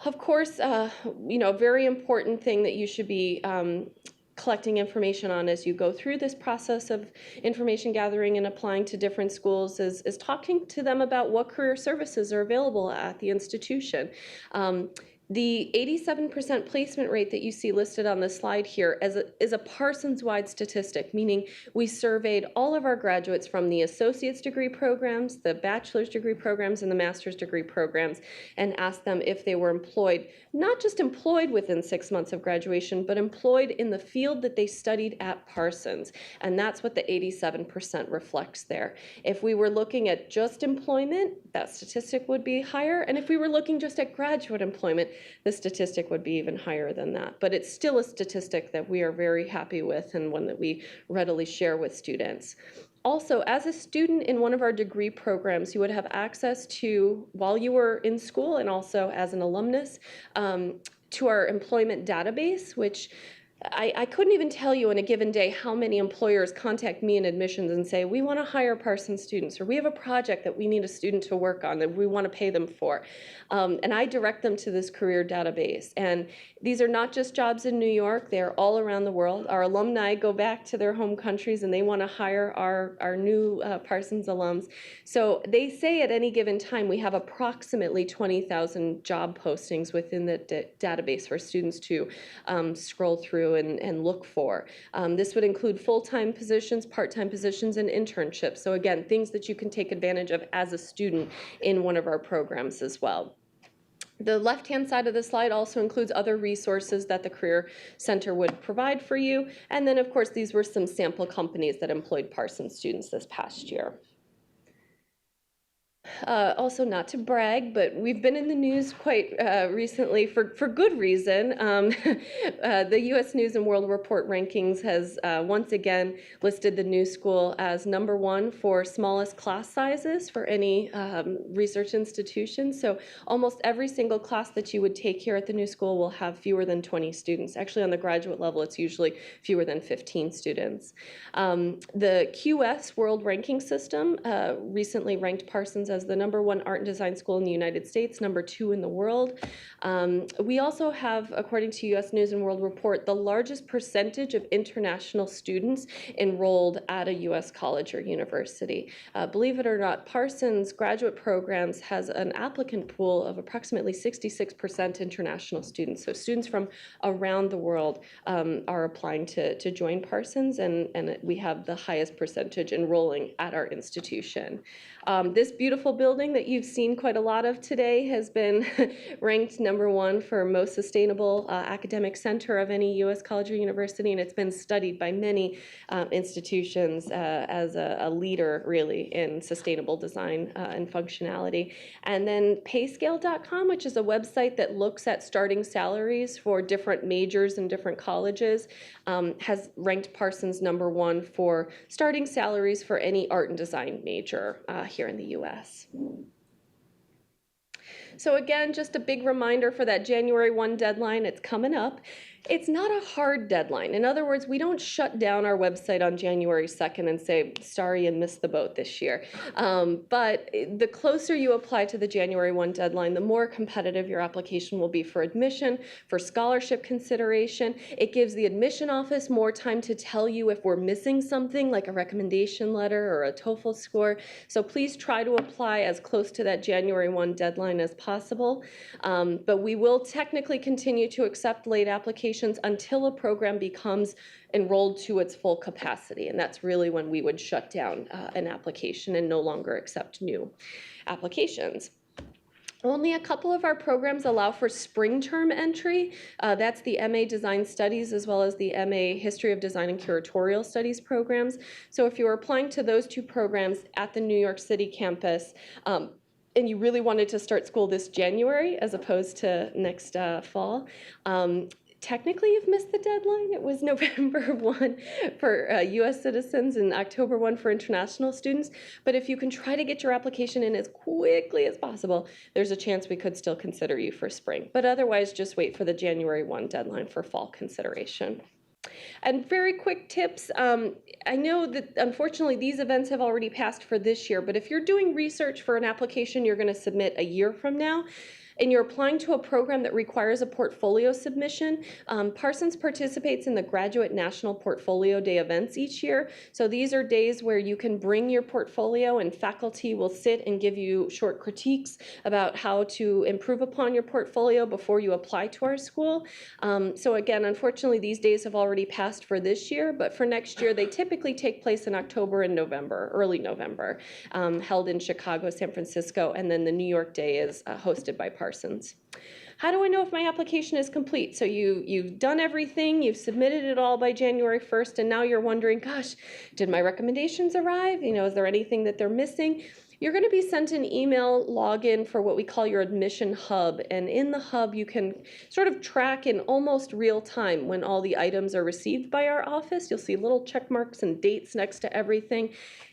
Of course, a very important thing that you should be collecting information on as you go through this process of information gathering and applying to different schools is talking to them about what career services are available at the institution. The 87% placement rate that you see listed on the slide here is a Parsons-wide statistic, meaning we surveyed all of our graduates from the associate's degree programs, the bachelor's degree programs, and the master's degree programs, and asked them if they were employed, not just employed within 6 months of graduation, but employed in the field that they studied at Parsons. And that's what the 87% reflects there. If we were looking at just employment, that statistic would be higher. And if we were looking just at graduate employment, the statistic would be even higher than that. But it's still a statistic that we are very happy with and one that we readily share with students. Also, as a student in one of our degree programs, you would have access to, while you were in school and also as an alumnus, to our employment database, which I couldn't even tell you in a given day how many employers contact me in admissions and say, we want to hire Parsons students, or we have a project that we need a student to work on that we want to pay them for. And I direct them to this career database. And these are not just jobs in New York, they're all around the world. Our alumni go back to their home countries and they want to hire our new Parsons alums. So they say at any given time we have approximately 20,000 job postings within the database for students to scroll through and look for. This would include full-time positions, part-time positions, and internships. So again, things that you can take advantage of as a student in one of our programs as well. The left-hand side of the slide also includes other resources that the Career Center would provide for you. And then, of course, these were some sample companies that employed Parsons students this past year. Also, not to brag, but we've been in the news quite recently for good reason. The U.S. News and World Report rankings has once again listed the New School as #1 for smallest class sizes for any research institution. So almost every single class that you would take here at the New School will have fewer than 20 students. Actually, on the graduate level, it's usually fewer than 15 students. The QS World Ranking System recently ranked Parsons as the #1 art and design school in the United States, #2 in the world. We also have, according to U.S. News and World Report, the largest percentage of international students enrolled at a U.S. college or university. Believe it or not, Parsons graduate programs has an applicant pool of approximately 66% international students. So students from around the world are applying to join Parsons, and we have the highest percentage enrolling at our institution. This beautiful building that you've seen quite a lot of today has been ranked #1 for most sustainable academic center of any U.S. college or university, and it's been studied by many institutions as a leader, really, in sustainable design and functionality. And then payscale.com, which is a website that looks at starting salaries for different majors and different colleges, has ranked Parsons #1 for starting salaries for any art and design major here in the U.S. So again, just a big reminder for that January 1 deadline. It's coming up. It's not a hard deadline. In other words, we don't shut down our website on January 2nd and say, sorry, you missed the boat this year. But the closer you apply to the January 1 deadline, the more competitive your application will be for admission, for scholarship consideration. It gives the admission office more time to tell you if we're missing something, like a recommendation letter or a TOEFL score. So please try to apply as close to that January 1 deadline as possible. But we will technically continue to accept late applications until a program becomes enrolled to its full capacity. And that's really when we would shut down an application and no longer accept new applications. Only a couple of our programs allow for spring term entry. That's the MA Design Studies as well as the MA History of Design and Curatorial Studies programs. So if you're applying to those two programs at the New York City campus, and you really wanted to start school this January as opposed to next fall, technically you've missed the deadline. It was November 1 for U.S. citizens and October 1 for international students. But if you can try to get your application in as quickly as possible, there's a chance we could still consider you for spring. But otherwise, just wait for the January 1 deadline for fall consideration. And very quick tips. I know that unfortunately these events have already passed for this year, but if you're doing research for an application you're going to submit a year from now, and you're applying to a program that requires a portfolio submission, Parsons participates in the Graduate National Portfolio Day events each year. So these are days where you can bring your portfolio and faculty will sit and give you short critiques about how to improve upon your portfolio before you apply to our school. So again, unfortunately, these days have already passed for this year, but for next year, they typically take place in October and November, early November, held in Chicago, San Francisco, and then the New York Day is hosted by Parsons. How do I know if my application is complete? So you've done everything, you've submitted it all by January 1st, and now you're wondering, gosh, did my recommendations arrive? You know, is there anything that they're missing? You're going to be sent an email login for what we call your admission hub. And in the hub, you can sort of track in almost real time when all the items are received by our office. You'll see little check marks and dates next to everything.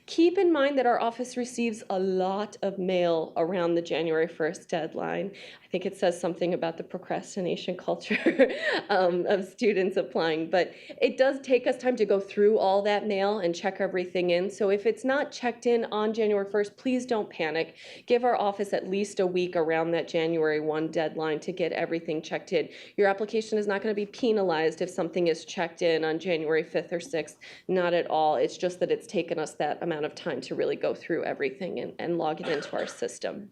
Keep in mind that our office receives a lot of mail around the January 1st deadline. I think it says something about the procrastination culture of students applying, but it does take us time to go through all that mail and check everything in. So if it's not checked in on January 1st, please don't panic. Give our office at least a week around that January 1 deadline to get everything checked in. Your application is not going to be penalized if something is checked in on January 5th or 6th. Not at all. It's just that it's taken us that amount of time to really go through everything and log it into our system.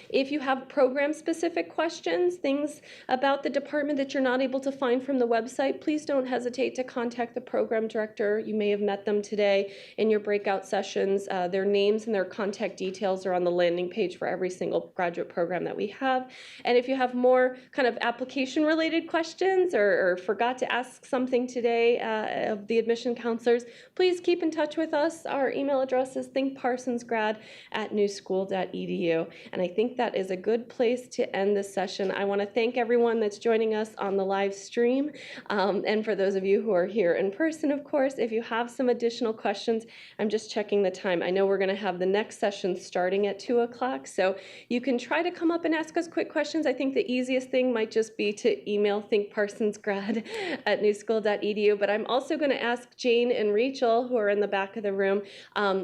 If you have program-specific questions, things about the department that you're not able to find from the website, please don't hesitate to contact the program director. You may have met them today in your breakout sessions. Their names and their contact details are on the landing page for every single graduate program that we have. And if you have more kind of application-related questions or forgot to ask something today of the admission counselors, please keep in touch with us. Our email address is thinkparsonsgrad@newschool.edu. And I think that is a good place to end this session. I want to thank everyone that's joining us on the live stream. And for those of you who are here in person, of course, if you have some additional questions, I'm just checking the time. I know we're going to have the next session starting at 2 o'clock, so you can try to come up and ask us quick questions. I think the easiest thing might just be to email thinkparsonsgrad@newschool.edu, but I'm also going to ask Jane and Rachel, who are in the back of the room,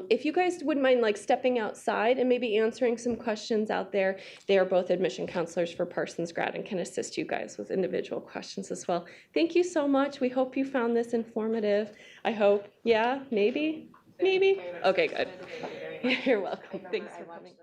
if you guys wouldn't mind like stepping outside and maybe answering some questions out there. They are both admission counselors for Parsons Grad and can assist you guys with individual questions as well. Thank you so much. We hope you found this informative. I hope. Yeah, maybe? Maybe? Okay, good. You're welcome. Thanks for coming.